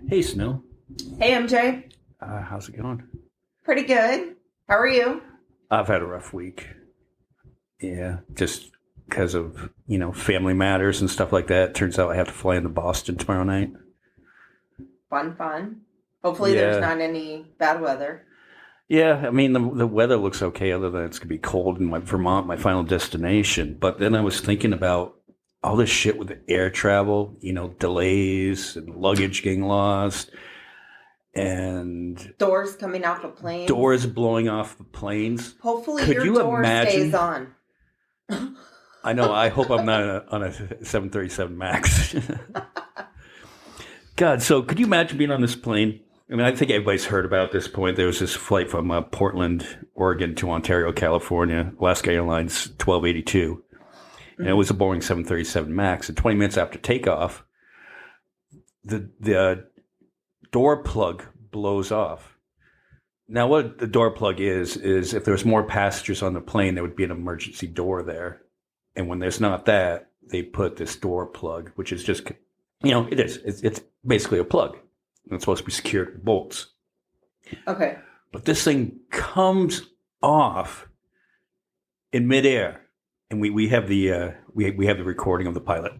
Hey, Snow. Hey MJ, How's it going? pretty good. How are you? I've had a rough week. Yeah, just because of, family matters and stuff like that. Turns out I have to fly into Boston tomorrow night. Fun, fun. Hopefully there's Yeah. not any bad weather. Yeah, I mean, the weather looks okay, other than it's going to be cold in my Vermont, my final destination. But then I was thinking about all this shit with the air travel, delays and luggage getting lost and Doors coming off of planes. doors blowing off the planes. Hopefully Could your you door stays imagine? on. I know. I hope I'm not on a 737 Max. God, so could you imagine being on this plane? I mean, I think everybody's heard about it at this point. There was this flight from Portland, Oregon to Ontario, California, Alaska Airlines 1282. And it was a Boeing 737 Max. And 20 minutes after takeoff, the door plug blows off. Now, what the door plug is if there's more passengers on the plane, there would be an emergency door there. And when there's not that, they put this door plug, which is just, it is. It's basically a plug. And it's supposed to be secured with bolts. Okay. But this thing comes off in midair. And we have the we have the recording of the pilot.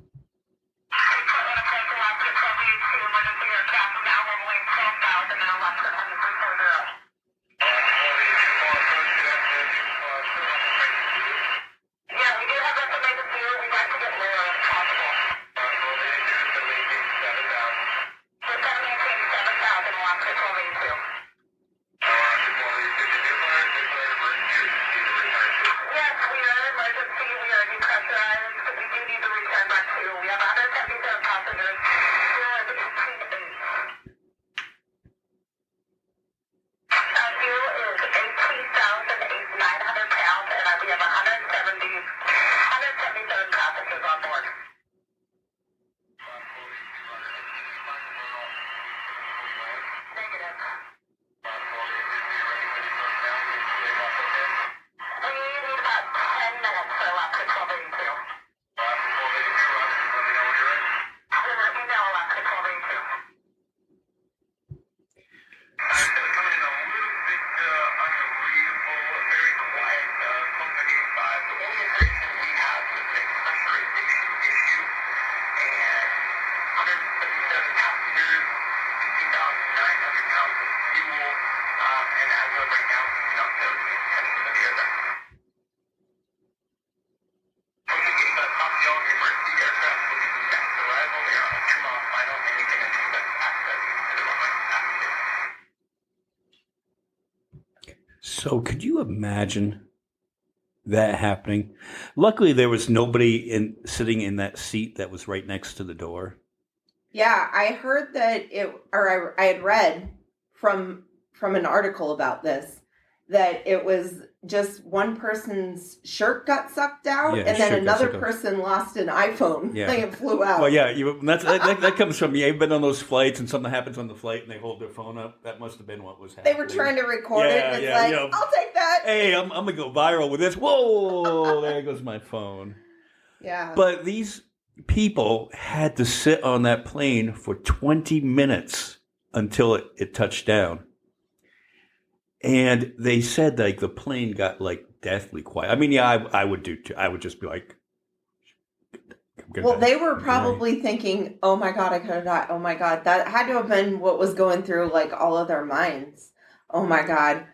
So could you imagine that happening? Luckily, there was nobody sitting in that seat that was right next to the door. Yeah, I heard that I had read from an article about this that it was just one person's shirt got sucked out, Yeah, and then shirt got another sucked out. person lost an iPhone. Yeah. Thing it flew out. Well, yeah, that comes from you. You've been on those flights, and something happens on the flight, and they hold their phone up. That must have been what was happening. They were trying to record it, and it's Yeah, like, yeah. I'll take that. Hey, I'm gonna go viral with this. Whoa, there goes my phone. Yeah. But these people had to sit on that plane for 20 minutes until it touched down. And they said like the plane got like deathly quiet. I mean, yeah, I would do too. I would just be like, well, they were probably thinking, oh my God, I could have died. Oh my God. That had to have been what was going through like all of their minds. Oh my God,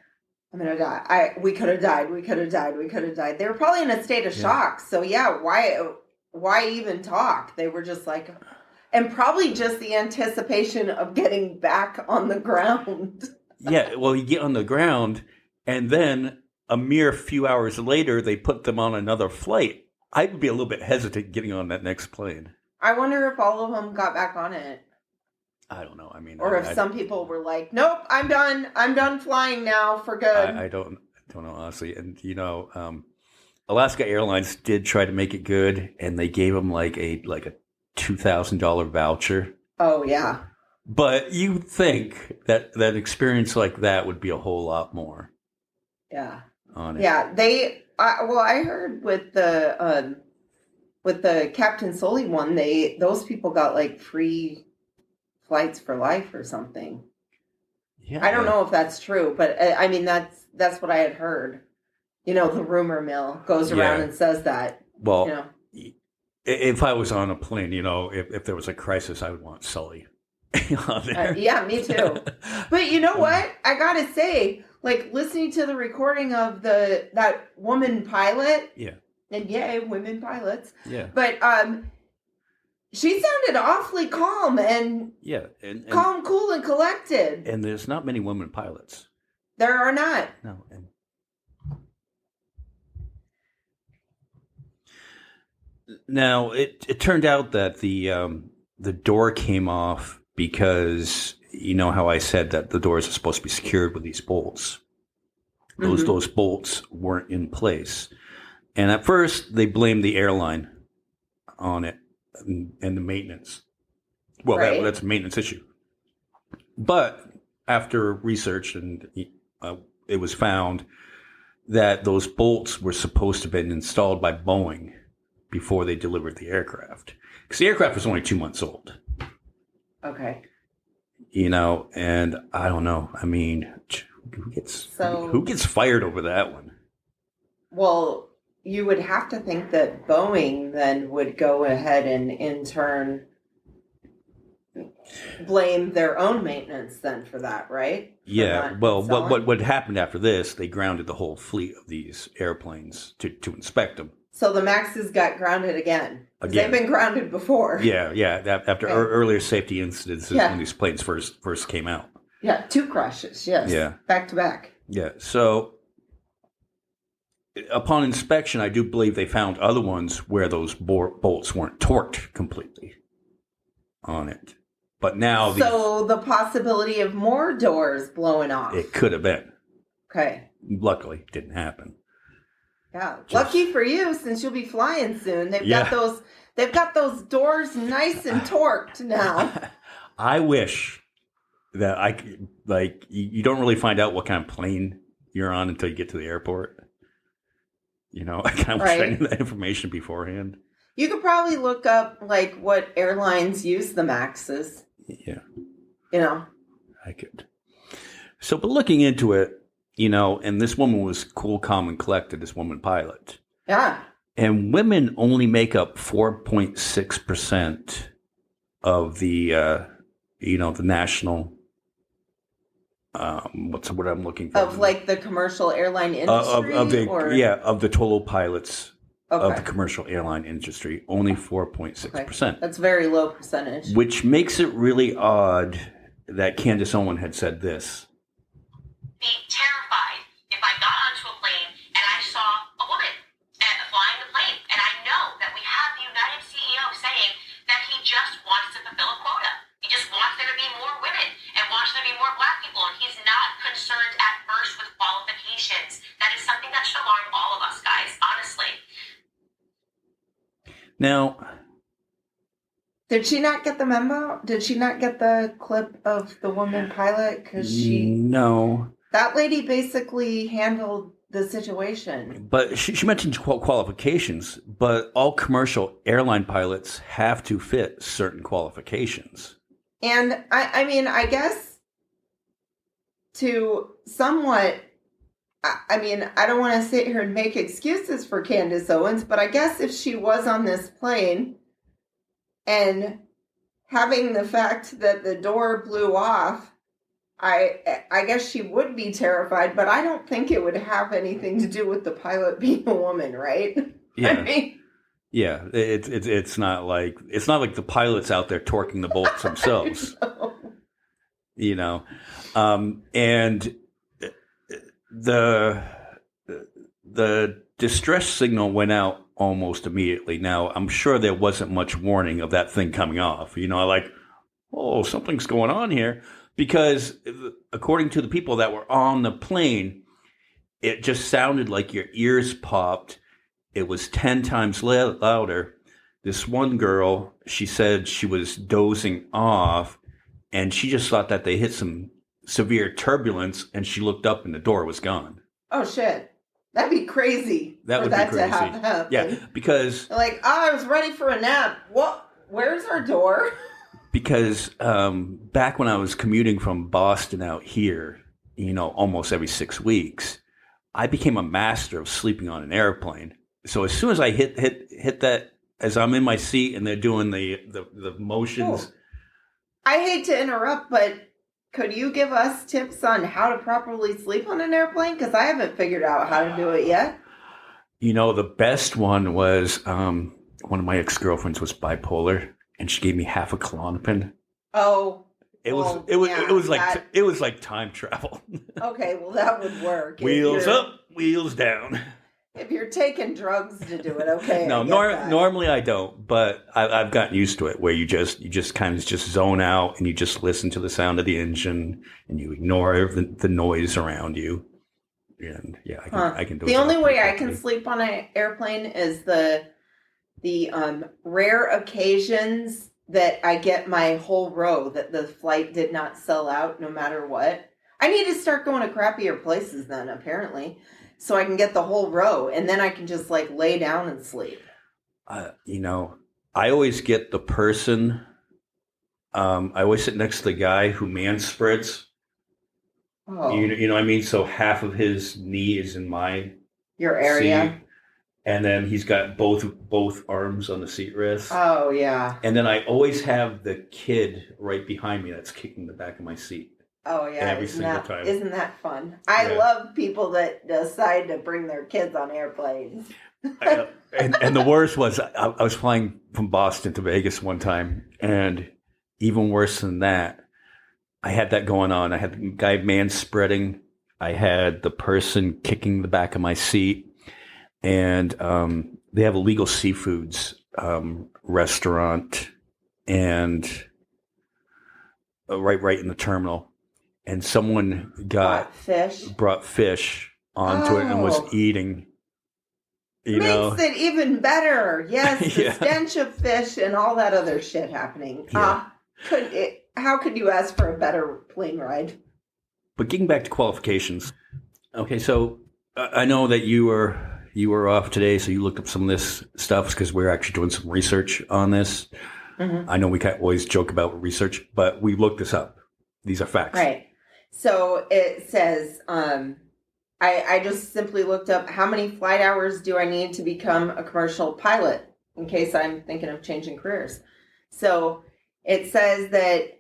I'm going to die. We could have died. We could have died. We could have died. They were probably in a state of shock. So yeah, why even talk? They were just like, and probably just the anticipation of getting back on the ground. Yeah, well, you get on the ground, and then a mere few hours later, they put them on another flight. I'd be a little bit hesitant getting on that next plane. I wonder if all of them got back on it. I don't know. I mean, or if some people were like, nope, I'm done. I'm done flying now for good. I don't know, honestly. And, Alaska Airlines did try to make it good, and they gave them like a $2,000 voucher. Oh, yeah. But you think that experience like that would be a whole lot more. Yeah. On it. Yeah. I heard with the Captain Sully one, those people got like free flights for life or something. Yeah, I don't know if that's true, but I mean, that's what I had heard. The rumor mill goes around and says that. Well, if I was on a plane, if there was a crisis, I would want Sully on there. Yeah, me too. But you know what? I gotta say, like listening to the recording of that woman pilot. Yeah. And yay, women pilots. Yeah. But she sounded awfully calm and and calm, cool, and collected. And there's not many women pilots. There are not. No. And now it turned out that the door came off because you know how I said that the doors are supposed to be secured with these bolts. Those bolts weren't in place. And at first, they blamed the airline on it and the maintenance. Well, right. That's a maintenance issue. But after research, and it was found that those bolts were supposed to have been installed by Boeing before they delivered the aircraft. Because the aircraft was only 2 months old. Okay. And I don't know. I mean, who gets fired over that one? Well, you would have to think that Boeing then would go ahead and in turn blame their own maintenance then for that, right? Yeah. Well, what happened after this? They grounded the whole fleet of these airplanes to inspect them. So the Maxes got grounded again. They've been grounded before. Yeah. After earlier safety incidents when these planes first came out. Yeah, 2 crashes. Yes. Yeah. Back to back. Yeah. So upon inspection, I do believe they found other ones where those bolts weren't torqued completely on it. But now the possibility of more doors blowing off. It could have been. Okay. Luckily, it didn't happen. Yeah. Lucky for you, since you'll be flying soon. They've got those doors nice and torqued now. I wish that I could, you don't really find out what kind of plane you're on until you get to the airport. I kind of wish I knew that information beforehand. You could probably look up what airlines use the Maxes. Yeah. I could. So, but looking into it, and this woman was cool, calm, and collected, this woman pilot. Yeah. And women only make up 4.6% of the, the national, what's what I'm looking for? Of the commercial airline industry? Of the total pilots of the commercial airline industry, only 4.6%. Okay. That's a very low percentage. Which makes it really odd that Candace Owens had said this. Be terrified if I got onto a plane and I saw a woman flying the plane. And I know that we have the United CEO saying that he just wants to fulfill a quota. He just wants there to be more women and wants there to be more Black people. And he's not concerned at first with qualifications. That is something that should alarm all of us, guys, honestly. Now, did she not get the memo? Did she not get the clip of the woman pilot? No. That lady basically handled the situation. But she mentioned qualifications, but all commercial airline pilots have to fit certain qualifications. And I mean, I guess to somewhat, I mean, I don't want to sit here and make excuses for Candace Owens, but I guess if she was on this plane and having the fact that the door blew off, I guess she would be terrified, but I don't think it would have anything to do with the pilot being a woman, right? Yeah. I mean, yeah, it's not like the pilots out there torquing the bolts themselves. No. And the distress signal went out almost immediately. Now, I'm sure there wasn't much warning of that thing coming off. Something's going on here. Because according to the people that were on the plane, it just sounded like your ears popped. It was 10 times louder. This one girl, she said she was dozing off, and she just thought that they hit some severe turbulence, and she looked up and the door was gone. Oh, shit. That'd be crazy. That would be crazy. To happen. Yeah, because... I was ready for a nap. What? Where's our door? because back when I was commuting from Boston out here, almost every 6 weeks, I became a master of sleeping on an airplane. So as soon as I hit that, as I'm in my seat and they're doing the motions. Cool. I hate to interrupt, but could you give us tips on how to properly sleep on an airplane? Because I haven't figured out how to do it yet. The best one was one of my ex-girlfriends was bipolar, and she gave me half a Klonopin. Oh, it was like time travel. Okay, well that would work. Wheels up, wheels down. If you're taking drugs to do it, okay. No, normally I don't, but I've gotten used to it where you just kind of just zone out and you just listen to the sound of the engine and you ignore the noise around you. And yeah, I can do it. The only way I can sleep on an airplane is the rare occasions that I get my whole row that the flight did not sell out no matter what. I need to start going to crappier places then, apparently, so I can get the whole row, and then I can just lay down and sleep. I always get the person. I always sit next to the guy who man spreads. Oh. You know what I mean? So half of his knee is in your area. Seat, and then he's got both arms on the seat rest. Oh, yeah. And then I always have the kid right behind me that's kicking the back of my seat. Oh, yeah. Every single time. Isn't that fun? I love people that decide to bring their kids on airplanes. And the worst was I was flying from Boston to Vegas one time, and even worse than that, I had that going on. I had the guy man spreading. I had the person kicking the back of my seat. And they have a legal seafoods restaurant and right in the terminal. And someone brought fish onto it and was eating. Makes it even better. Yes, the stench of fish and all that other shit happening. Yeah. How could you ask for a better plane ride? But getting back to qualifications. Okay, so I know that you were off today, so you looked up some of this stuff because we're actually doing some research on this. Mm-hmm. I know we can't always joke about research, but we looked this up. These are facts. Right. So it says, I just simply looked up how many flight hours do I need to become a commercial pilot in case I'm thinking of changing careers. So it says that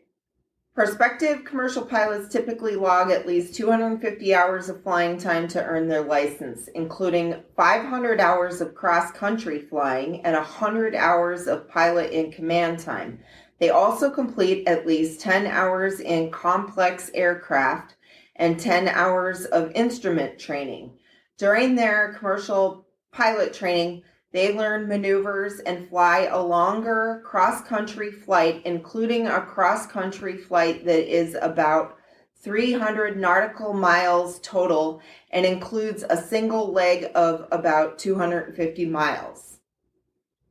prospective commercial pilots typically log at least 250 hours of flying time to earn their license, including 500 hours of cross-country flying and 100 hours of pilot in command time. They also complete at least 10 hours in complex aircraft and 10 hours of instrument training. During their commercial pilot training, they learn maneuvers and fly a longer cross-country flight, including a cross-country flight that is about 300 nautical miles total and includes a single leg of about 250 miles.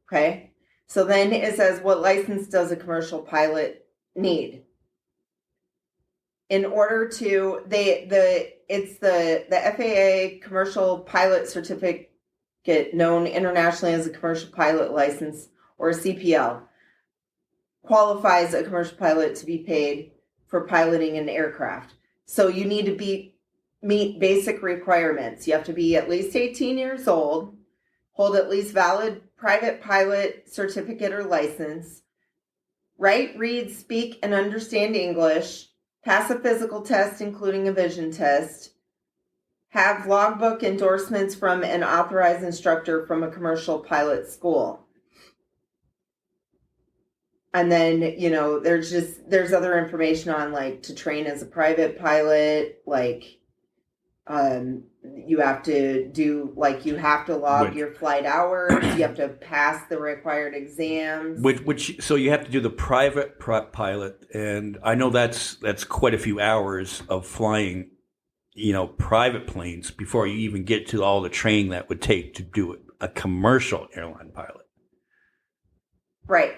Okay? So then it says, what license does a commercial pilot need? In order to, it's the FAA Commercial Pilot Certificate, known internationally as a commercial pilot license or a CPL, qualifies a commercial pilot to be paid for piloting an aircraft. So you need to meet basic requirements. You have to be at least 18 years old, hold at least valid private pilot certificate or license, write, read, speak, and understand English, pass a physical test, including a vision test, have logbook endorsements from an authorized instructor from a commercial pilot school. And then, there's other information on to train as a private pilot, you have to do, you have to log your flight hours, you have to pass the required exams. So you have to do the private pilot, and I know that's quite a few hours of flying, private planes before you even get to all the training that would take to do a commercial airline pilot. Right.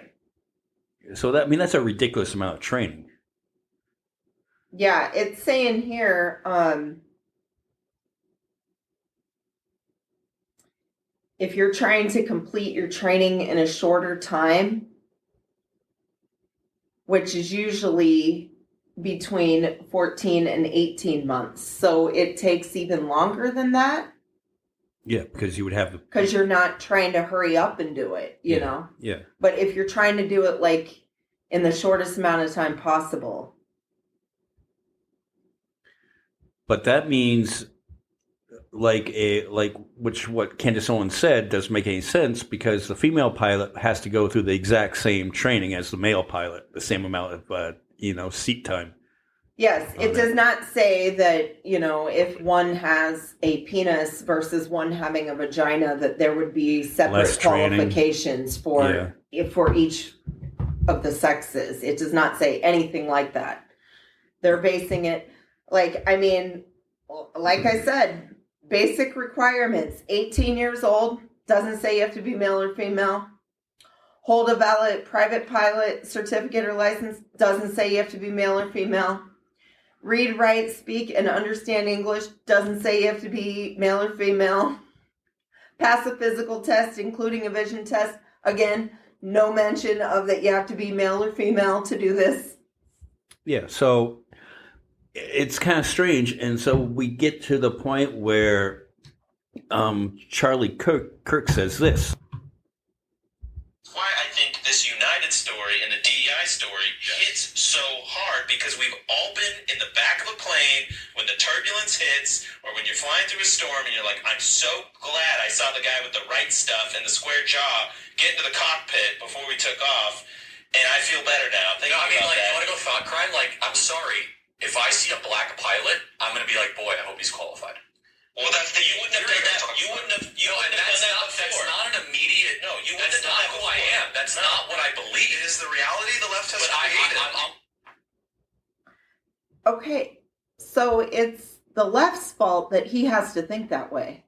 So that's a ridiculous amount of training. Yeah, it's saying here, if you're trying to complete your training in a shorter time, which is usually between 14 and 18 months. So it takes even longer than that. Yeah, because you would have... Because you're not trying to hurry up and do it, you know? Yeah. But if you're trying to do it, like, in the shortest amount of time possible. But that means, what Candace Owens said doesn't make any sense, because the female pilot has to go through the exact same training as the male pilot, the same amount of, seat time. Yes, it does not say that, if one has a penis versus one having a vagina, that there would be separate qualifications for each of the sexes. It does not say anything like that. They're basing it, like I said, basic requirements. 18 years old, doesn't say you have to be male or female. Hold a valid private pilot certificate or license, doesn't say you have to be male or female. Read, write, speak, and understand English, doesn't say you have to be male or female. Pass a physical test, including a vision test. Again, no mention of that you have to be male or female to do this. Yeah, so it's kind of strange. And so we get to the point where Charlie Kirk says this. Why I think this United story and the DEI story hits so hard, because we've all been in the back of a plane when the turbulence hits, or when you're flying through a storm and you're like, I'm so glad I saw the guy with the right stuff and the square jaw get into the cockpit before we took off, and I feel better now. You want to go thought crime? Like, I'm sorry, if I see a black pilot, I'm going to be like, boy, I hope he's qualified. Well, you wouldn't have done that. You wouldn't have done that before. That's not an immediate. No, you wouldn't have done that before. That's not who I am. That's not what I believe. It is the reality the left has created. Okay, so it's the left's fault that he has to think that way.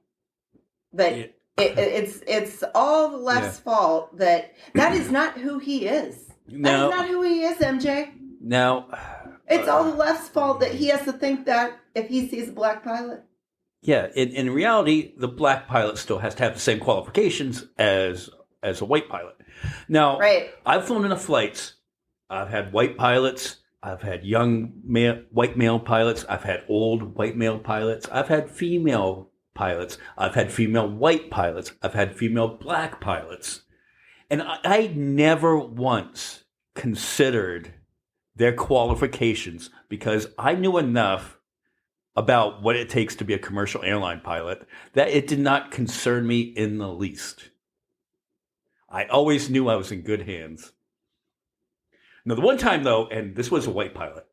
That it's all the left's fault. That is not who he is. That is not who he is, MJ. Now, it's all the left's fault that he has to think that if he sees a black pilot. Yeah, in reality, the black pilot still has to have the same qualifications as a white pilot. Now, I've flown enough flights. I've had white pilots. I've had young white male pilots. I've had old white male pilots. I've had female pilots. I've had female white pilots. I've had female black pilots. And I never once considered their qualifications, because I knew enough about what it takes to be a commercial airline pilot that it did not concern me in the least. I always knew I was in good hands. Now, the one time, though, and this was a white pilot,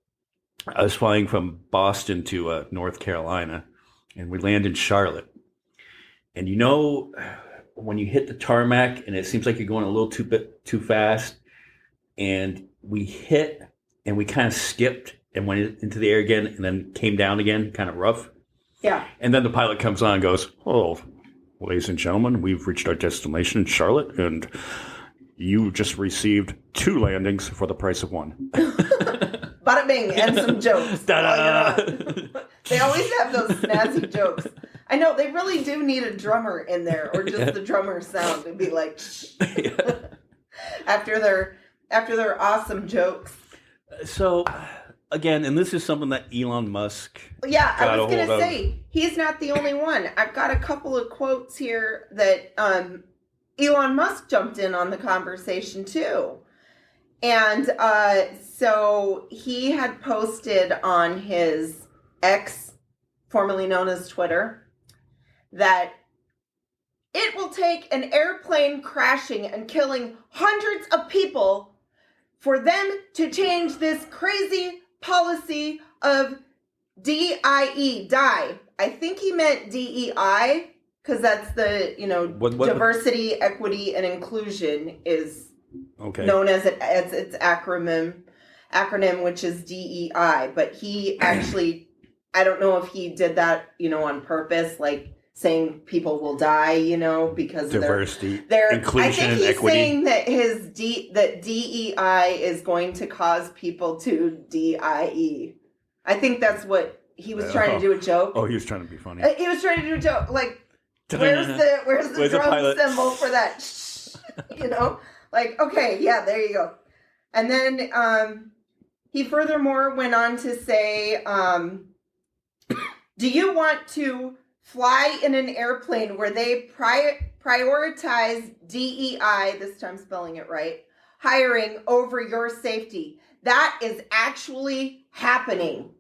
I was flying from Boston to North Carolina, and we land in Charlotte. And when you hit the tarmac and it seems like you're going a little too fast, and we hit and we kind of skipped and went into the air again and then came down again, kind of rough. Yeah. And then the pilot comes on and goes, "Oh, ladies and gentlemen, we've reached our destination, Charlotte, and you just received 2 landings for the price of 1. Bada bing, and some jokes. They always have those snazzy jokes. I know, they really do need a drummer in there, or just the drummer sound. It'd be like, after their awesome jokes. So, again, and this is something that Elon Musk. Yeah, I was going to say, he's not the only one. I've got a couple of quotes here that Elon Musk jumped in on the conversation too. And so he had posted on his X, formerly known as Twitter, that it will take an airplane crashing and killing hundreds of people for them to change this crazy policy of DIE, die. I think he meant DEI, because that's the, diversity, equity, and inclusion is known as its acronym, which is DEI. But he actually, I don't know if he did that, on purpose, like saying people will die, because diversity, of their inclusion, I think he's equity. saying that that DEI is going to cause people to DIE. I think that's what he was trying to do a joke. Oh, he was trying to be funny. He was trying to do a joke. Like, where's the drum symbol for that? Like, okay, yeah, there you go. And then he furthermore went on to say, do you want to fly in an airplane where they prioritize DEI, this time spelling it right, hiring over your safety? That is actually happening.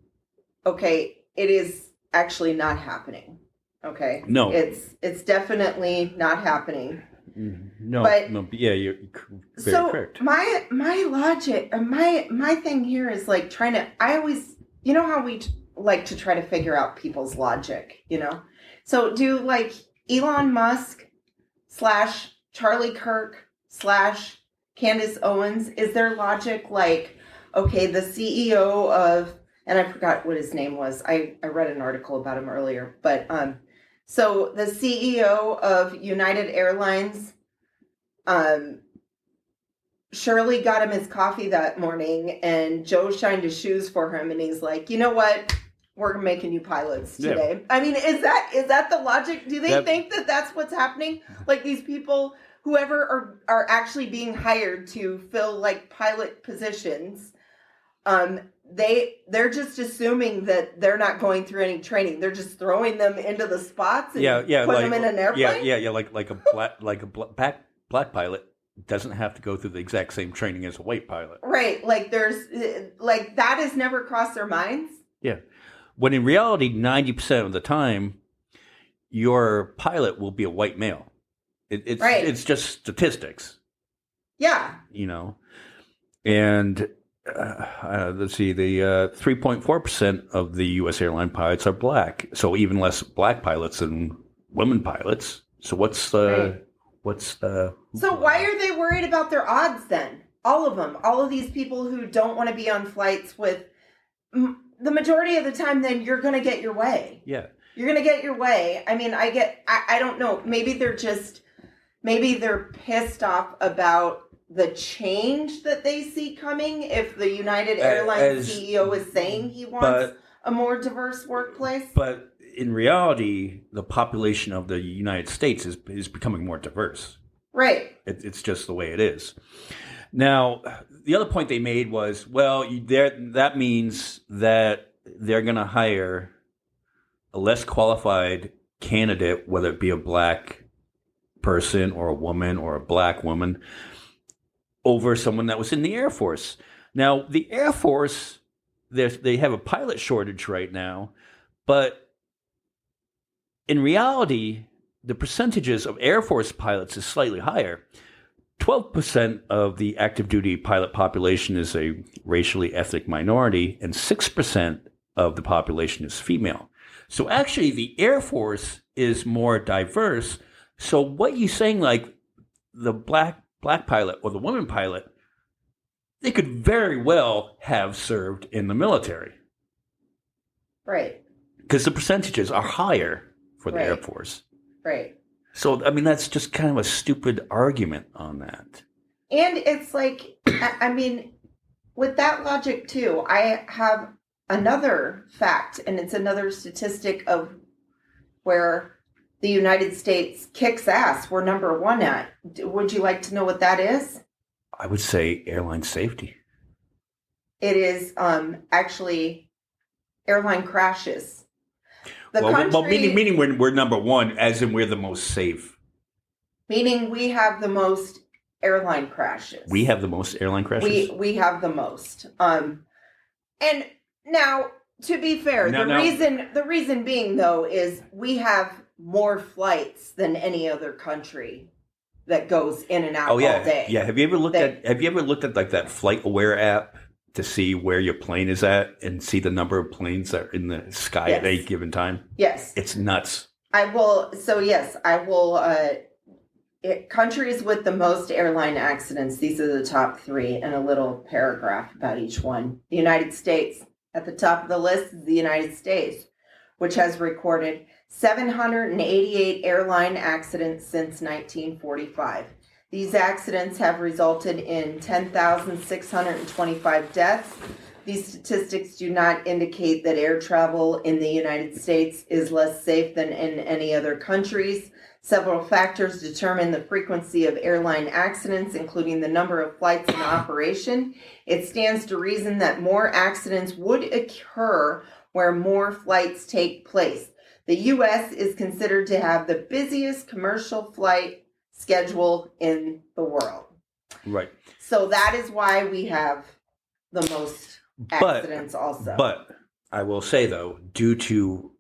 Okay, it is actually not happening. Okay. No. It's definitely not happening. No, but, no, yeah, you're very correct. My logic, my thing here is like trying to, I always, you know how we like to try to figure out people's logic, you know? So do like Elon Musk / Charlie Kirk / Candace Owens, is their logic like, okay, the CEO of, and I forgot what his name was. I read an article about him earlier, but so the CEO of United Airlines, Shirley got him his coffee that morning, and Joe shined his shoes for him, and he's like, you know what? We're making you pilots today. Yeah. I mean, is that the logic? Do they think that that's what's happening? Like these people, whoever are actually being hired to fill like pilot positions, they're just assuming that they're not going through any training. They're just throwing them into the spots and putting them in an airplane. Yeah, like a black pilot doesn't have to go through the exact same training as a white pilot. Right. Like there's like that has never crossed their minds. Yeah. When in reality, 90% of the time, your pilot will be a white male. It's just statistics. Yeah. You know, and let's see, the 3.4% of the U.S. airline pilots are black. So even less black pilots than women pilots. So what's the So why are they worried about their odds then? All of them, all of these people who don't want to be on flights with. The majority of the time, then you're going to get your way. Yeah. You're going to get your way. I mean, I don't know. Maybe they're pissed off about the change that they see coming. If the United Airlines CEO is saying he wants a more diverse workplace. But in reality, the population of the United States is becoming more diverse. Right. It's just the way it is. Now, the other point they made was, well, that means that they're going to hire a less qualified candidate, whether it be a black person or a woman or a black woman, over someone that was in the Air Force. Now, the Air Force, they have a pilot shortage right now, but in reality, the percentages of Air Force pilots is slightly higher. 12% of the active duty pilot population is a racially ethnic minority, and 6% of the population is female. So actually, the Air Force is more diverse. So what you're saying, like the black pilot or the woman pilot, they could very well have served in the military. Right. Because the percentages are higher for the Air Force. Right. So, I mean, that's just kind of a stupid argument on that. And it's like, I mean, with that logic too, I have another fact, and it's another statistic of where the United States kicks ass. We're number one at. Would you like to know what that is? I would say airline safety. It is actually airline crashes. Meaning we're number one, as in we're the most safe. Meaning we have the most airline crashes. We have the most airline crashes? We have the most. And now, to be fair, the reason being, though, is we have more flights than any other country that goes in and out all day. Yeah. Have you ever looked at like that Flight Aware app to see where your plane is at and see the number of planes that are in the sky at any given time? Yes. It's nuts. I will. Countries with the most airline accidents, these are the top 3 and a little paragraph about each one. The United States. At the top of the list is the United States, which has recorded 788 airline accidents since 1945. These accidents have resulted in 10,625 deaths, These statistics do not indicate that air travel in the United States is less safe than in any other countries. Several factors determine the frequency of airline accidents, including the number of flights in operation. It stands to reason that more accidents would occur where more flights take place. The U.S. is considered to have the busiest commercial flight schedule in the world. Right. So that is why we have the most accidents also. But I will say, though, due to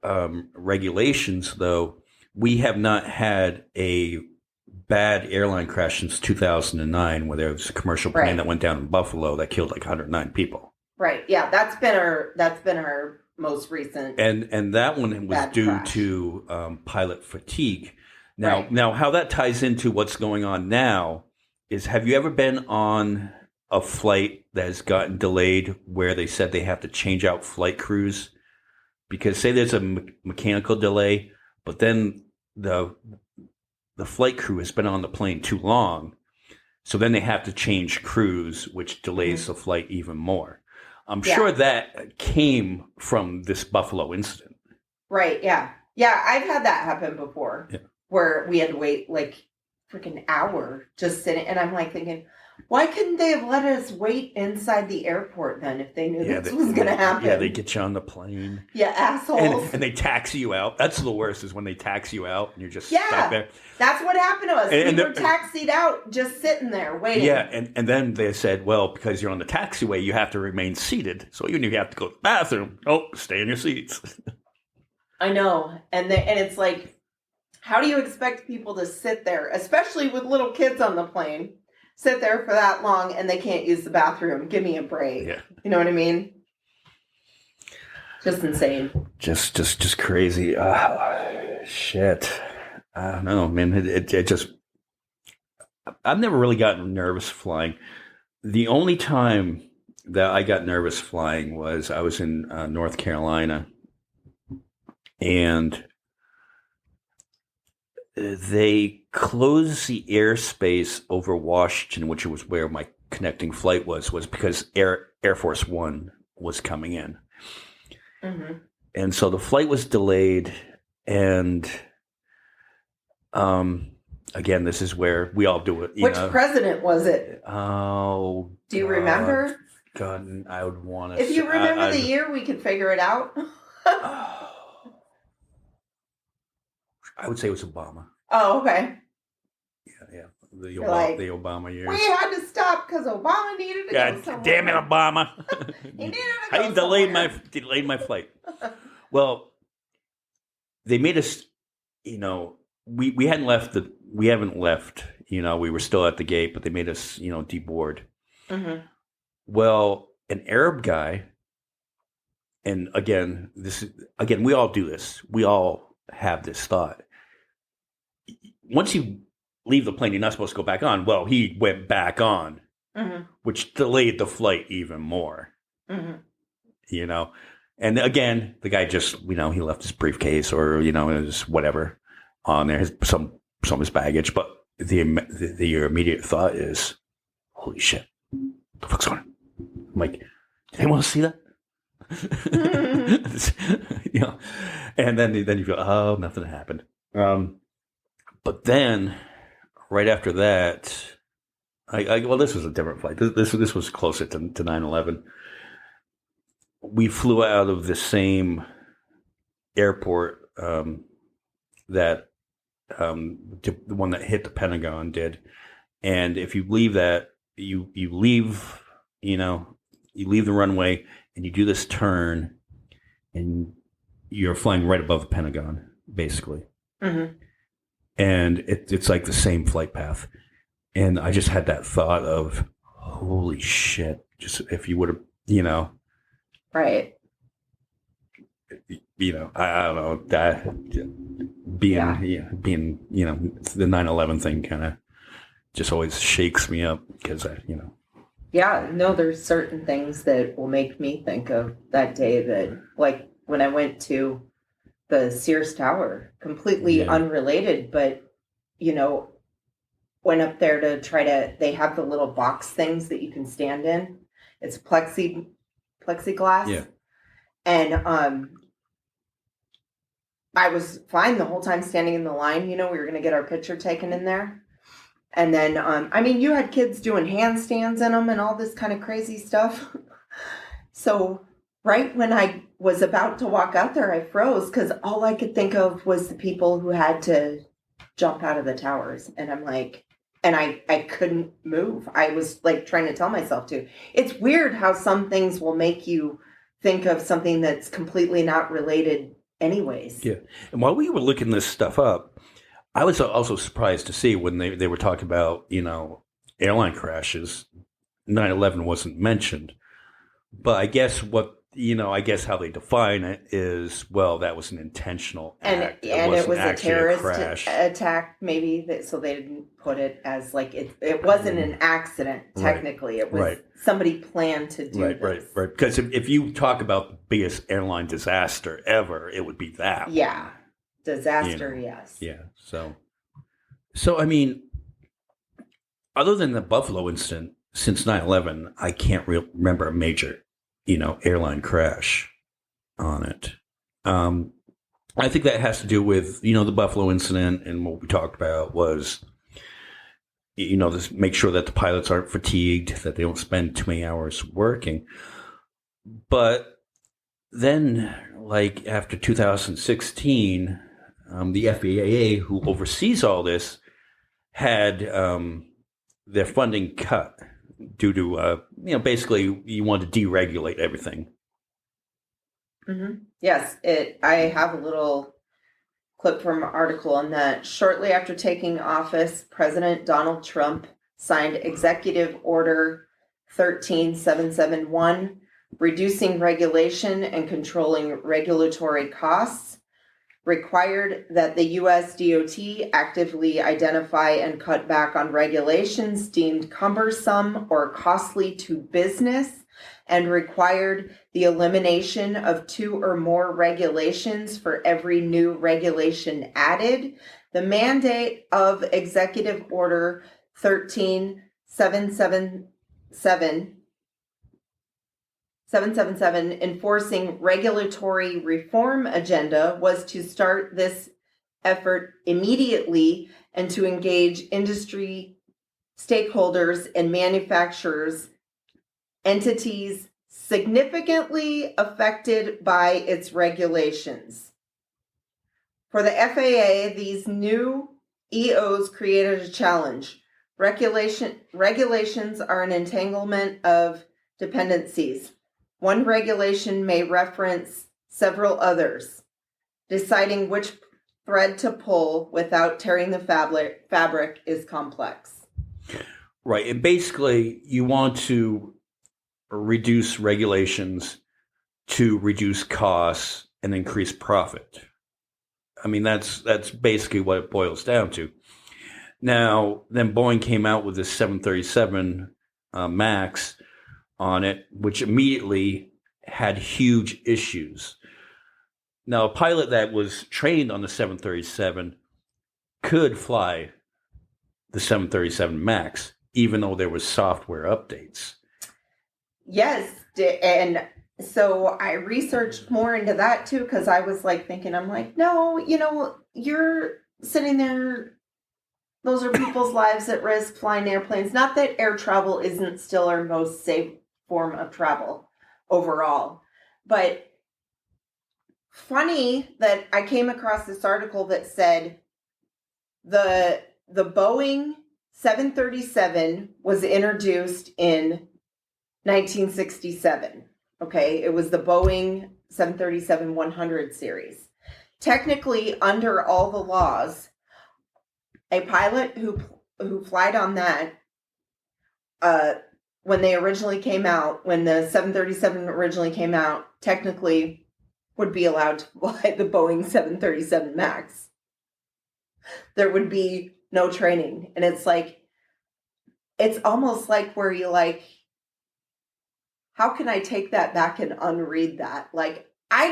regulations, though, we have not had a bad airline crash since 2009 where there was a commercial plane that went down in Buffalo that killed like 109 people. Right. Yeah, that's been our most recent. And that one was due crash. to pilot fatigue. Now, how that ties into what's going on now is, have you ever been on a flight that has gotten delayed where they said they have to change out flight crews? Because say there's a mechanical delay, but then the flight crew has been on the plane too long, so then they have to change crews, which delays the flight even more. I'm sure that came from this Buffalo incident. Right, yeah. Yeah, I've had that happen before where we had to wait like freaking hour just sitting, and I'm like thinking, why couldn't they have let us wait inside the airport then if they knew this was going to happen? Yeah, they get you on the plane. Yeah, assholes. And they taxi you out. That's the worst, is when they taxi you out and you're just stuck there. That's what happened to us. We were taxied out just sitting there waiting. Yeah, and then they said, well, because you're on the taxiway, you have to remain seated. So even if you have to go to the bathroom, stay in your seats. I know. And it's like, how do you expect people to sit there, especially with little kids on the plane, sit there for that long and they can't use the bathroom? Give me a break. Yeah. You know what I mean? Just insane. Just crazy. Shit. I don't know, man. It just... I've never really gotten nervous flying. The only time that I got nervous flying was I was in North Carolina, and they closed the airspace over Washington, which was where my connecting flight was because Air Force One was coming in. Mm-hmm. And so the flight was delayed, and again, this is where we all do it. Which president was it? Oh, do you remember? God, I would want to. If you remember the year, we could figure it out. I would say it was Obama. Oh, okay. Yeah. The Obama years. We had to stop because Obama needed to go somewhere. Damn it, Obama! He needed to go delayed my flight. Well, they made us. We haven't left we haven't left. We were still at the gate, but they made us deboard. Mm-hmm. Well, an Arab guy, and again, we all do this. We all have this thought. Once you leave the plane, you're not supposed to go back on. Well, he went back on, which delayed the flight even more. Mm-hmm. And again, the guy just, he left his briefcase or, his whatever on there, some of his baggage. But the immediate thought is, holy shit, what the fuck's going on? I'm like, did anyone see that? And then you go, oh, nothing happened. But then right after that, this was a different flight. This was closer to 9/11. We flew out of the same airport that the one that hit the Pentagon did. And if you leave that, you leave, you leave the runway and you do this turn, and you're flying right above the Pentagon, basically. Mm-hmm. And it's like the same flight path. And I just had that thought of, holy shit, just if you would have, Right. I don't know, that being, the 9/11 thing kind of just always shakes me up because Yeah, no, there's certain things that will make me think of that day that, like when I went to the Sears Tower, completely unrelated, but, went up there to they have the little box things that you can stand in. It's plexiglass plexiglass. Yeah. And I was fine the whole time standing in the line. We were going to get our picture taken in there. And then, you had kids doing handstands in them and all this kind of crazy stuff. So right when I was about to walk out there, I froze because all I could think of was the people who had to jump out of the towers. And I'm like, and I couldn't move. I was like trying to tell myself to. It's weird how some things will make you think of something that's completely not related anyways. Yeah. And while we were looking this stuff up, I was also surprised to see when they were talking about, airline crashes, 9/11 wasn't mentioned. But I guess how they define it is, well, that was an intentional act. And it was a terrorist crash. attack, maybe, so they didn't put it as like it wasn't an accident, technically. It was somebody planned to do this. Right. Because if you talk about the biggest airline disaster ever, it would be that. Yeah. Disaster, yes. Yeah. So other than the Buffalo incident, since 9/11, I can't remember a major, airline crash on it. I think that has to do with, the Buffalo incident, and what we talked about was, just make sure that the pilots aren't fatigued, that they don't spend too many hours working. But then, like after 2016, the FAA, who oversees all this, had their funding cut due to, basically you want to deregulate everything. Mm-hmm. Yes, I have a little clip from an article on that. Shortly after taking office, President Donald Trump signed Executive Order 13771, reducing regulation and controlling regulatory costs, required that the U.S. DOT actively identify and cut back on regulations deemed cumbersome or costly to business, and required the elimination of 2 or more regulations for every new regulation added. The mandate of Executive Order 13777 enforcing regulatory reform agenda was to start this effort immediately and to engage industry stakeholders and manufacturers, entities significantly affected by its regulations. For the FAA, these new EOs created a challenge. Regulations are an entanglement of dependencies. One regulation may reference several others. Deciding which thread to pull without tearing the fabric is complex. Right. And basically, you want to reduce regulations to reduce costs and increase profit. I mean, that's basically what it boils down to. Now, then Boeing came out with this 737 MAX on it, which immediately had huge issues. Now, a pilot that was trained on the 737 could fly the 737 MAX, even though there was software updates. Yes, and so I researched more into that too, because I was like thinking, I'm like, no, you're sitting there, those are people's lives at risk flying airplanes. Not that air travel isn't still our most safe form of travel overall, but funny that I came across this article that said the Boeing 737 was introduced in 1967. Okay, it was the Boeing 737-100 series. Technically, under all the laws, a pilot who flied on that, when they originally came out, when the 737 originally came out, technically would be allowed to fly the Boeing 737 MAX. There would be no training. And it's almost like where you like, how can I take that back and unread that? Like, I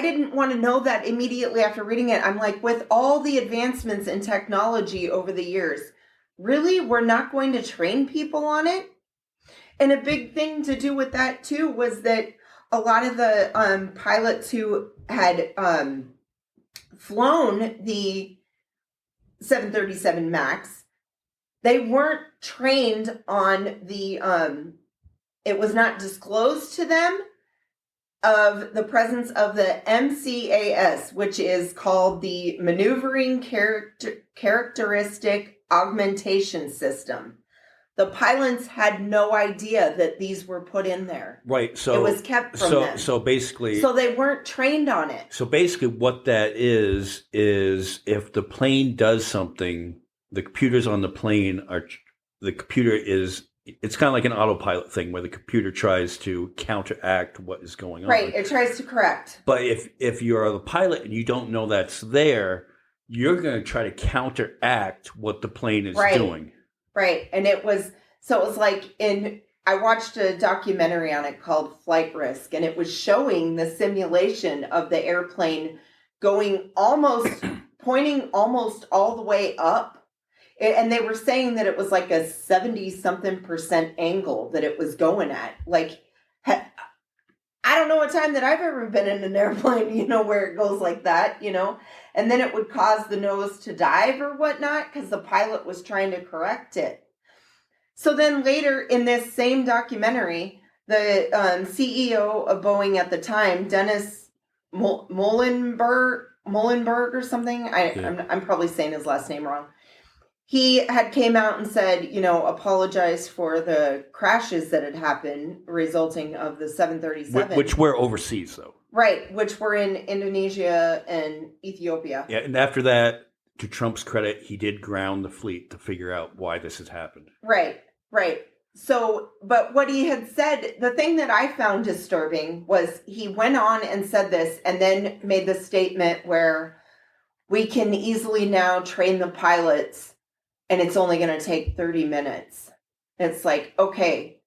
didn't want to know that immediately after reading it. I'm like, with all the advancements in technology over the years, really, we're not going to train people on it? a big thing to do with that too was that a lot of the pilots who had flown the 737 MAX, they weren't trained on the, it was not disclosed to them of the presence of the MCAS, which is called the Maneuvering Characteristic Augmentation System. The pilots had no idea that these were put in there. Right. So it was kept from them. So basically, so they weren't trained on it. So basically, what that is if the plane does something, the computers on the plane it's kind of like an autopilot thing where the computer tries to counteract what is going on. Right. It tries to correct. But if you're the pilot and you don't know that's there, you're going to try to counteract what the plane is doing. Right. And it was like I watched a documentary on it called Flight Risk, and it was showing the simulation of the airplane pointing almost all the way up. And they were saying that it was like a 70-something% angle that it was going at. Like, I don't know a time that I've ever been in an airplane, where it goes like that, and then it would cause the nose to dive or whatnot because the pilot was trying to correct it. So then later in this same documentary, the CEO of Boeing at the time, Dennis Muhlenberg or something, I'm probably saying his last name wrong. He had came out and said, apologized for the crashes that had happened resulting of the 737. Which were overseas, though. Right, which were in Indonesia and Ethiopia. Yeah, and after that, to Trump's credit, he did ground the fleet to figure out why this has happened. Right. So, but what he had said, the thing that I found disturbing was he went on and said this and then made the statement where we can easily now train the pilots and it's only going to take 30 minutes. It's like, okay,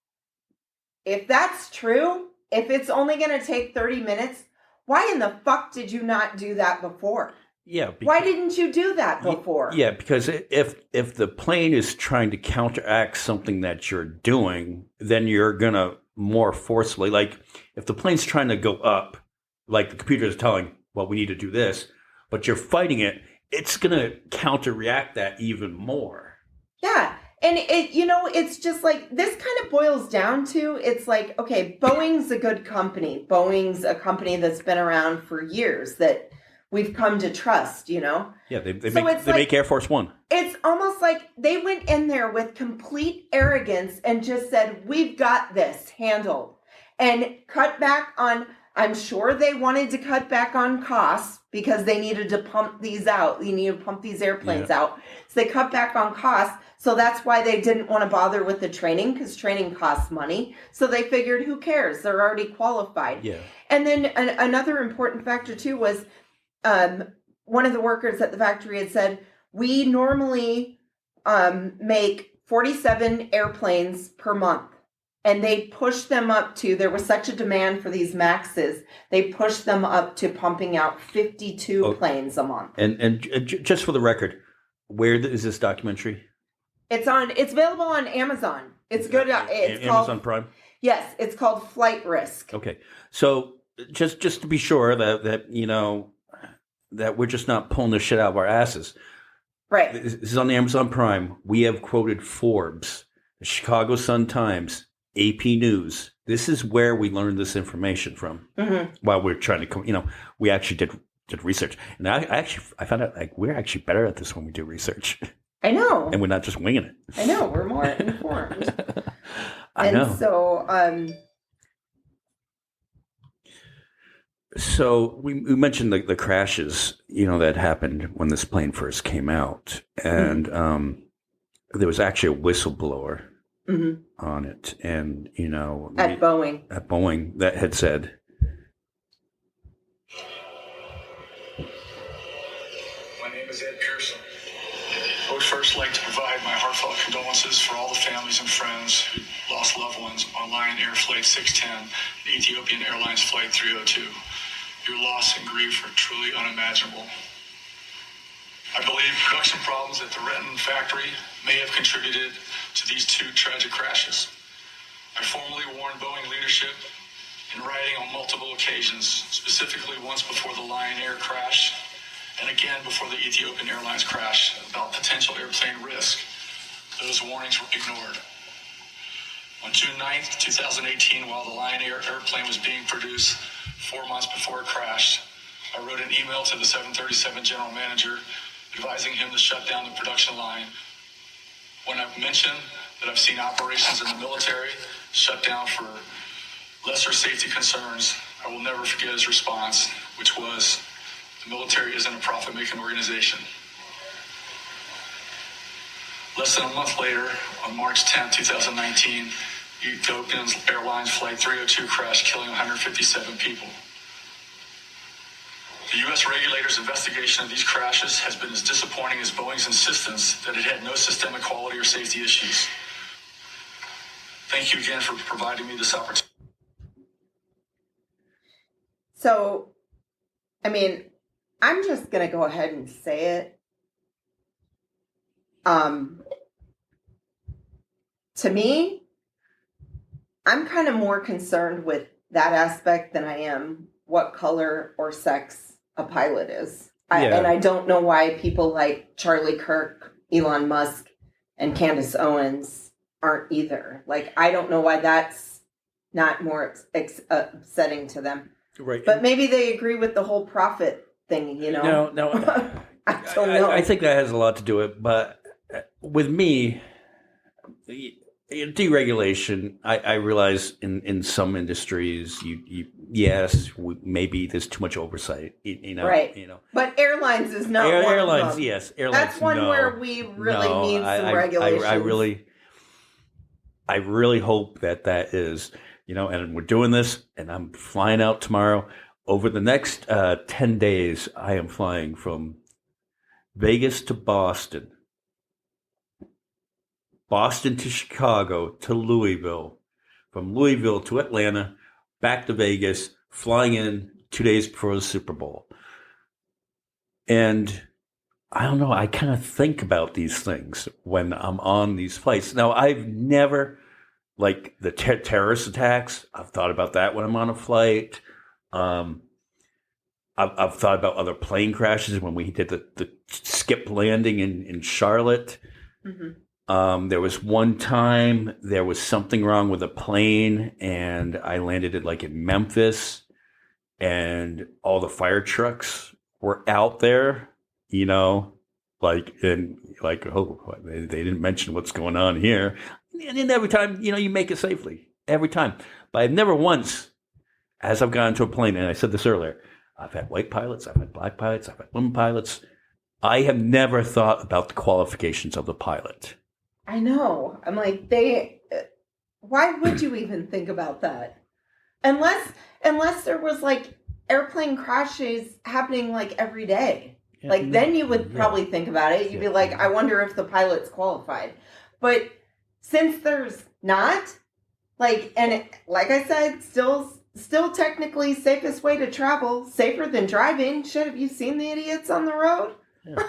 if that's true, if it's only going to take 30 minutes, why in the fuck did you not do that before? Yeah. Why didn't you do that before? Yeah, because if the plane is trying to counteract something that you're doing, then you're going to more forcefully, like if the plane's trying to go up, like the computer is telling, well, we need to do this, but you're fighting it, it's going to counter-react that even more. Yeah. And it's just like, this kind of boils down to, it's like, okay, Boeing's a good company. Boeing's a company that's been around for years that we've come to trust, Yeah, they make Air Force One. It's almost like they went in there with complete arrogance and just said, we've got this handled. And cut back on, I'm sure they wanted to cut back on costs because they needed to pump these out. You need to pump these airplanes out. So they cut back on costs. So that's why they didn't want to bother with the training, because training costs money. So they figured, who cares? They're already qualified. Yeah. And then another important factor too was one of the workers at the factory had said, we normally make 47 airplanes per month. And they pushed them up to, there was such a demand for these MAXs, they pushed them up to pumping out 52 planes a month. And just for the record, where is this documentary? It's available on Amazon. It's good. It's Amazon Prime? Yes, it's called Flight Risk. Okay. So just to be sure that that we're just not pulling this shit out of our asses. Right. This is on the Amazon Prime. We have quoted Forbes, the Chicago Sun-Times, AP News. This is where we learned this information from. Mm-hmm. While we're trying to, we actually did research. And I found out like we're actually better at this when we do research. I know. And we're not just winging it. I know. We're more informed. I know. So we mentioned the crashes, that happened when this plane first came out. And there was actually a whistleblower on it. And, At Boeing that had said, my name is Ed Pearson. I would first like to provide my heartfelt condolences for all the families and friends who lost loved ones on Lion Air Flight 610, the Ethiopian Airlines Flight 302. Your loss and grief are truly unimaginable. I believe production problems at the Renton factory may have contributed to these two tragic crashes. I formally warned Boeing leadership in writing on multiple occasions, specifically once before the Lion Air crash and again before the Ethiopian Airlines crash, about potential airplane risk. Those warnings were ignored. On June 9th, 2018, while the Lion Air airplane was being produced 4 months before it crashed, I wrote an email to the 737 general manager advising him to shut down the production line. When I've mentioned that I've seen operations in the military shut down for lesser safety concerns, I will never forget his response, which was, the military isn't a profit-making organization. Less than a month later, on March 10, 2019, Ethiopian Airlines Flight 302 crashed, killing 157 people. The U.S. regulators' investigation of these crashes has been as disappointing as Boeing's insistence that it had no systemic quality or safety issues. Thank you again for providing me this opportunity. So, I mean, I'm just going to go ahead and say it. To me, I'm kind of more concerned with that aspect than I am what color or sex a pilot is. And I don't know why people like Charlie Kirk, Elon Musk, and Candace Owens aren't either. Like, I don't know why that's not more upsetting to them. Right. But maybe they agree with the whole profit thing, you know? No. I don't know. I think that has a lot to do with it. But with me, deregulation, I realize in some industries, maybe there's too much oversight, right? But airlines is not one airlines. of them. Yes, airlines. That's one where we really need some regulations. I really hope that is, and we're doing this, and I'm flying out tomorrow. Over the next 10 days, I am flying from Vegas to Boston. Boston to Chicago to Louisville, from Louisville to Atlanta, back to Vegas, flying in 2 days before the Super Bowl. And I don't know, I kind of think about these things when I'm on these flights. Now, I've never, like the terrorist attacks, I've thought about that when I'm on a flight. I've thought about other plane crashes when we did the skip landing in Charlotte. Mm-hmm. There was one time there was something wrong with a plane and I landed it like in Memphis and all the fire trucks were out there, oh, they didn't mention what's going on here. And then every time, you make it safely every time. But I've never once, as I've gone into a plane, and I said this earlier, I've had white pilots, I've had black pilots, I've had women pilots. I have never thought about the qualifications of the pilot. I know. I'm like, why would you even think about that? Unless there was like airplane crashes happening like every day. Yeah, like then you would probably think about it. You'd be like, I wonder if the pilot's qualified. But since there's not, like I said, still technically safest way to travel, safer than driving. Shit, have you seen the idiots on the road? Yeah.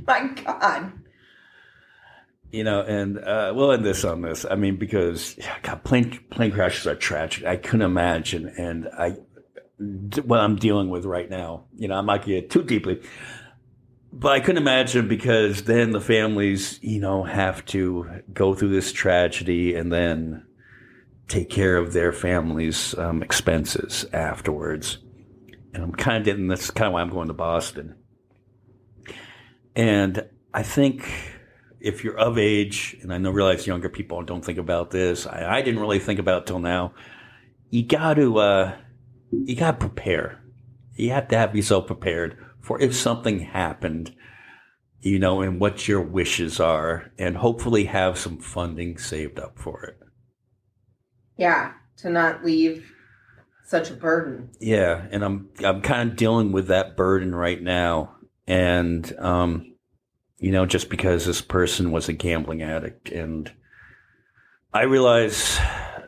My God. And we'll end this on this. I mean, because plane crashes are tragic. I couldn't imagine, and what I'm dealing with right now. I'm not getting too deeply, but I couldn't imagine because then the families, have to go through this tragedy and then take care of their families' expenses afterwards. And I'm kind of getting this. Kind of why I'm going to Boston, and I think. If you're of age, and I realize younger people don't think about this, I didn't really think about it till now. You got to prepare. You have to have yourself prepared for if something happened, and what your wishes are, and hopefully have some funding saved up for it. Yeah, to not leave such a burden. Yeah, and I'm kind of dealing with that burden right now, and just because this person was a gambling addict. And I realize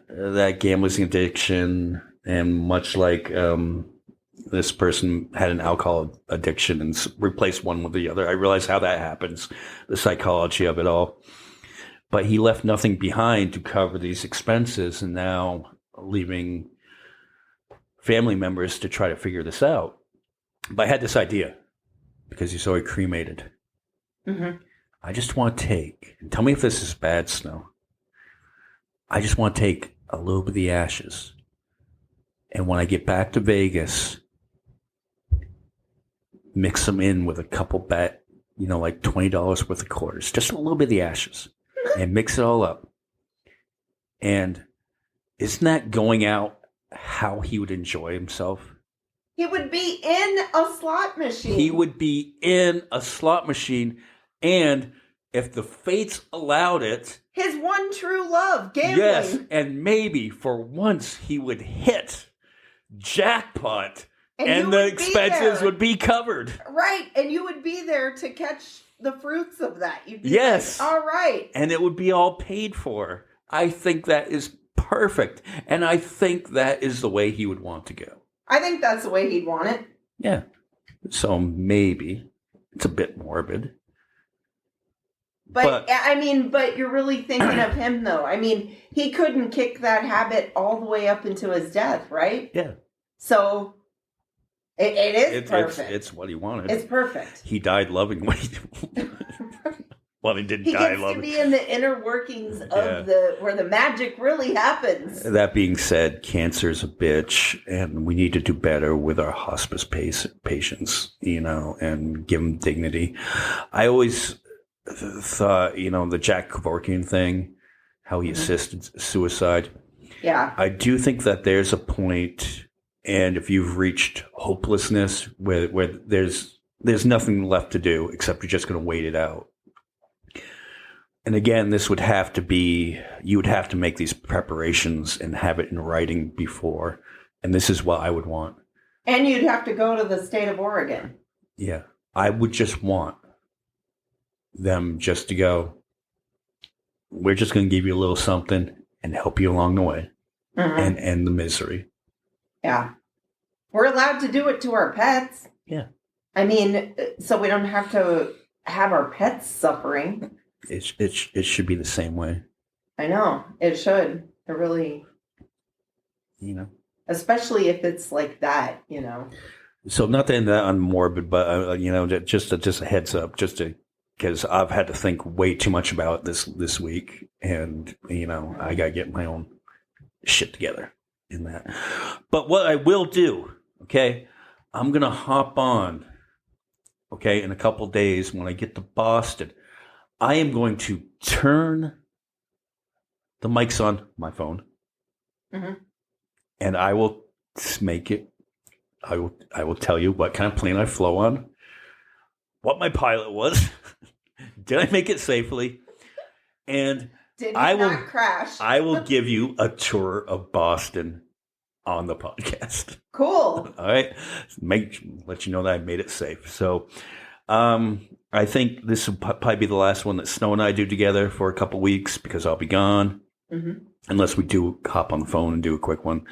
that gambling addiction, and much like this person had an alcohol addiction and replaced one with the other, I realize how that happens, the psychology of it all. but he left nothing behind to cover these expenses, and now leaving family members to try to figure this out. But I had this idea because he's already cremated. Mm-hmm. I just want to take, and tell me if this is bad, Snow. I just want to take a little bit of the ashes, and when I get back to Vegas, mix them in with a couple like $20 worth of quarters, just a little bit of the ashes, and mix it all up. And isn't that going out how he would enjoy himself? He would be in a slot machine. He would be in a slot machine, and if the fates allowed it, his one true love, gambling. yes, and maybe for once he would hit jackpot, and the expenses would be covered. Right, and you would be there to catch the fruits of that. You'd be yes. like, all right. And it would be all paid for. I think that is perfect, and I think that is the way he would want to go. I think that's the way he'd want it. Yeah. So maybe it's a bit morbid. But you're really thinking of him, though. I mean, he couldn't kick that habit all the way up into his death, right? Yeah. So it is perfect. It's what he wanted. It's perfect. He died loving what he well, he didn't die loving. He gets to be in the inner workings of where the magic really happens. That being said, cancer is a bitch, and we need to do better with our hospice patients, and give them dignity. I always thought, the Jack Kevorkian thing, how he assisted suicide. Yeah. I do think that there's a point, and if you've reached hopelessness where there's nothing left to do except you're just going to wait it out. And again, this would have to be, you would have to make these preparations and have it in writing before. And this is what I would want. And you'd have to go to the state of Oregon. Yeah. I would just want them just to go, we're just going to give you a little something and help you along the way and end the misery. Yeah. We're allowed to do it to our pets. Yeah. I mean, so we don't have to have our pets suffering. It should be the same way. I know. It should. It really... Especially if it's like that, So not to end that on morbid, but, just a heads up, because I've had to think way too much about this week. And, I got to get my own shit together in that. But what I will do, okay, I'm going to hop on, okay, in a couple days when I get to Boston. I am going to turn the mics on my phone, and I will make it. I will tell you what kind of plane I flew on, what my pilot was, did I make it safely, and did he not crash? I will give you a tour of Boston on the podcast. Cool. All right, let you know that I made it safe. So. I think this will probably be the last one that Snow and I do together for a couple weeks because I'll be gone. Unless we do hop on the phone and do a quick one.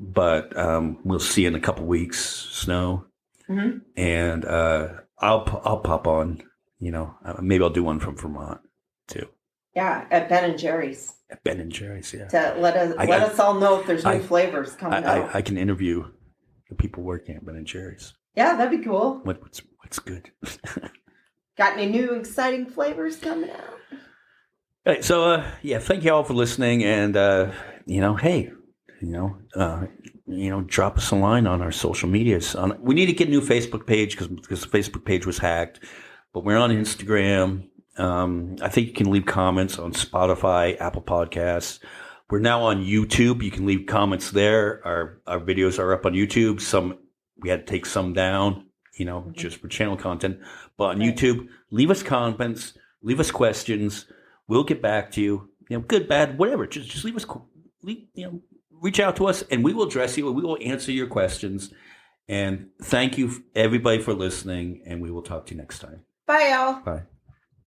But we'll see you in a couple weeks, Snow. And I'll pop on, maybe I'll do one from Vermont too. Yeah, at Ben & Jerry's. At Ben & Jerry's, yeah. To let us all know if there's new flavors coming out. I can interview the people working at Ben & Jerry's. Yeah, that'd be cool. What's good? Got any new exciting flavors coming out? All right, so thank you all for listening, and hey, drop us a line on our social medias. We need to get a new Facebook page because the Facebook page was hacked, but we're on Instagram. I think you can leave comments on Spotify, Apple Podcasts. We're now on YouTube. You can leave comments there. Our videos are up on YouTube. We had to take some down, just for channel content. But on YouTube, leave us comments, leave us questions. We'll get back to you. Good, bad, whatever. Just leave us, reach out to us, and we will address you. We will answer your questions. And thank you, everybody, for listening. And we will talk to you next time. Bye, y'all. Bye.